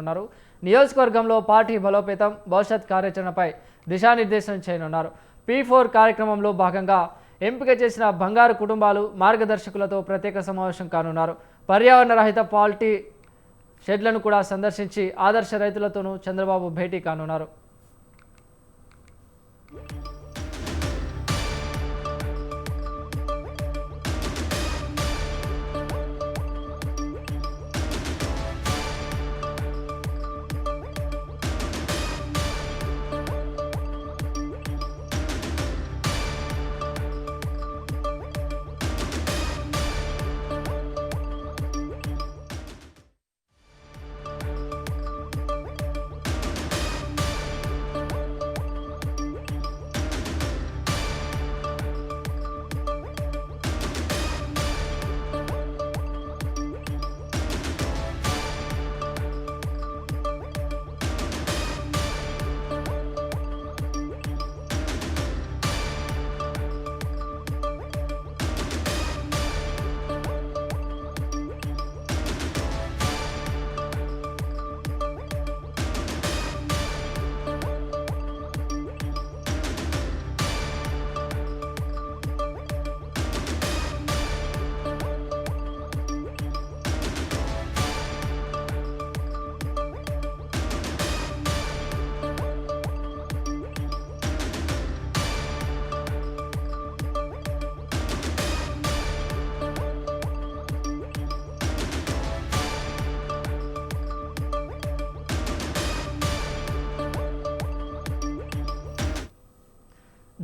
ఉన్నారు. నియోజకవర్గంలో పార్టీ బలోపేతం భవిష్యత్ కార్యాచరణపై దిశానిర్దేశం చేయనున్నారు. P4 కార్యక్రమంలో భాగంగా ఎంపిక చేసిన బంగారు కుటుంబాలు మార్గదర్శకులతో ప్రత్యేక సమావేశం కానున్నారు. పర్యావరణ రహిత పార్టీ షెడ్లను కూడా సందర్శించి ఆదర్శ రైతులతోనూ చంద్రబాబు భేటీ కానున్నారు.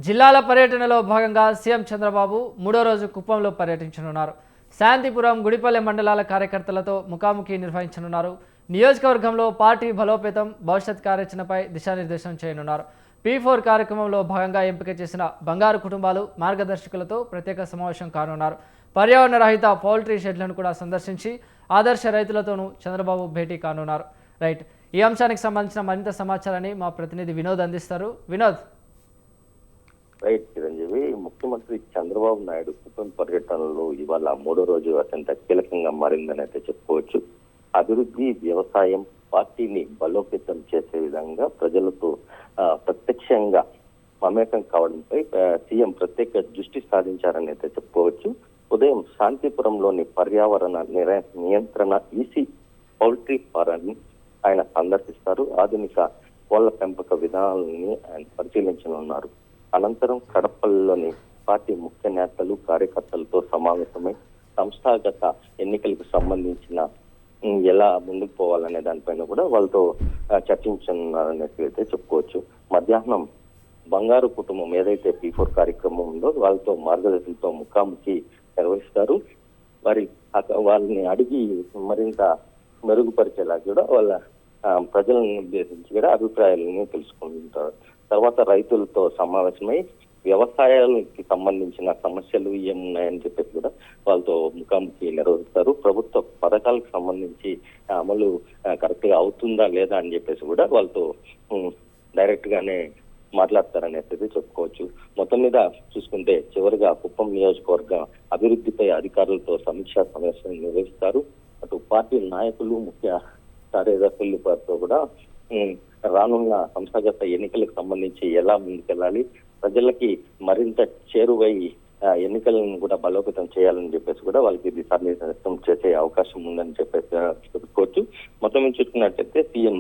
జిల్లాల పర్యటనలో భాగంగా సీఎం చంద్రబాబు మూడో రోజు కుప్పంలో పర్యటించనున్నారు. శాంతిపురం, గుడిపల్లె మండలాల కార్యకర్తలతో ముఖాముఖి నిర్వహించనున్నారు. నియోజకవర్గంలో పార్టీ బలోపేతం భవిష్యత్ కార్యాచరణపై దిశానిర్దేశం చేయనున్నారు. P4 కార్యక్రమంలో భాగంగా ఎంపిక చేసిన బంగారు కుటుంబాలు మార్గదర్శకులతో ప్రత్యేక సమావేశం కానున్నారు. పర్యావరణ రహిత పౌల్ట్రీ షెడ్లను కూడా సందర్శించి ఆదర్శ రైతులతోనూ చంద్రబాబు భేటీ కానున్నారు. రైట్, ఈ అంశానికి సంబంధించిన మరింత సమాచారాన్ని మా ప్రతినిధి వినోద్ అందిస్తారు. వినోద్. రైట్ చిరంజీవి, ముఖ్యమంత్రి చంద్రబాబు నాయుడు కుటుంబ పర్యటనలో ఇవాళ మూడో రోజు అత్యంత కీలకంగా మారిందని అయితే చెప్పుకోవచ్చు. అభివృద్ధి, వ్యవసాయం, పార్టీని బలోపేతం చేసే విధంగా ప్రజలతో ప్రత్యక్షంగా మమేకం కావడంపై సీఎం ప్రత్యేక దృష్టి సాధించారని అయితే చెప్పుకోవచ్చు. ఉదయం శాంతిపురంలోని పర్యావరణ నియంత్రణ ఈసీ పౌల్ట్రీ ఫారాన్ని ఆయన సందర్శిస్తారు. ఆధునిక కోళ్ల పెంపక విధానాలని ఆయన పరిశీలించనున్నారు. అనంతరం కడపల్లిలోని పార్టీ ముఖ్య నేతలు, కార్యకర్తలతో సమావేశమై సంస్థాగత ఎన్నికలకు సంబంధించిన ఎలా ముందుకు పోవాలనే దానిపైన కూడా వాళ్ళతో చర్చించనున్నారనేసి అయితే చెప్పుకోవచ్చు. మధ్యాహ్నం బంగారు కుటుంబం ఏదైతే P4 కార్యక్రమం ఉందో వాళ్ళతో మార్గదర్శకులతో ముఖాముఖి నిర్వహిస్తారు. వాళ్ళని అడిగి మరింత మెరుగుపరిచేలా కూడా వాళ్ళ ప్రజలను ఉద్దేశించి కూడా అభిప్రాయాలను తెలుసుకుంటారు. తర్వాత రైతులతో సమావేశమై వ్యవసాయానికి సంబంధించిన సమస్యలు ఏమున్నాయని చెప్పేసి కూడా వాళ్ళతో ముఖాముఖి నిర్వహిస్తారు. ప్రభుత్వ పథకాలకు సంబంధించి అమలు కరెక్ట్ గా అవుతుందా లేదా అని చెప్పేసి కూడా వాళ్ళతో డైరెక్ట్ గానే మాట్లాడతారనేది చెప్పుకోవచ్చు. మొత్తం మీద చూసుకుంటే చివరిగా కుప్పం నియోజకవర్గ అభివృద్ధిపై అధికారులతో సమీక్షా సమావేశం నిర్వహిస్తారు. అటు పార్టీ నాయకులు, ముఖ్య కార్యదర్శులతో కూడా రానున్న సంస్థాగత ఎన్నికలకు సంబంధించి ఎలా ముందుకెళ్ళాలి, ప్రజలకి మరింత చేరువై ఎన్నికలను కూడా బలోపేతం చేయాలని చెప్పేసి కూడా వాళ్ళకి దిశానిర్దేశం చేసే అవకాశం ఉందని చెప్పేసి చెప్పుకోవచ్చు. మొత్తం మీద చూసుకున్నట్లయితే సీఎం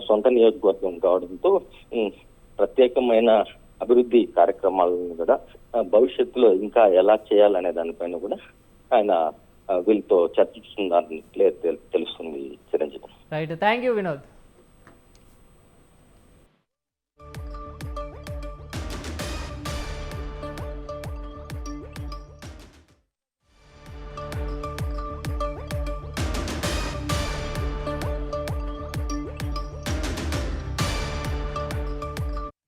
సొంత నియోజకవర్గం కావడంతో ప్రత్యేకమైన అభివృద్ధి కార్యక్రమాలను కూడా భవిష్యత్తులో ఇంకా ఎలా చేయాలనే దానిపైన కూడా ఆయన వీళ్ళతో చర్చిస్తున్నారని తెలుస్తుంది Chiranjeevi. Right, thank you Vinod.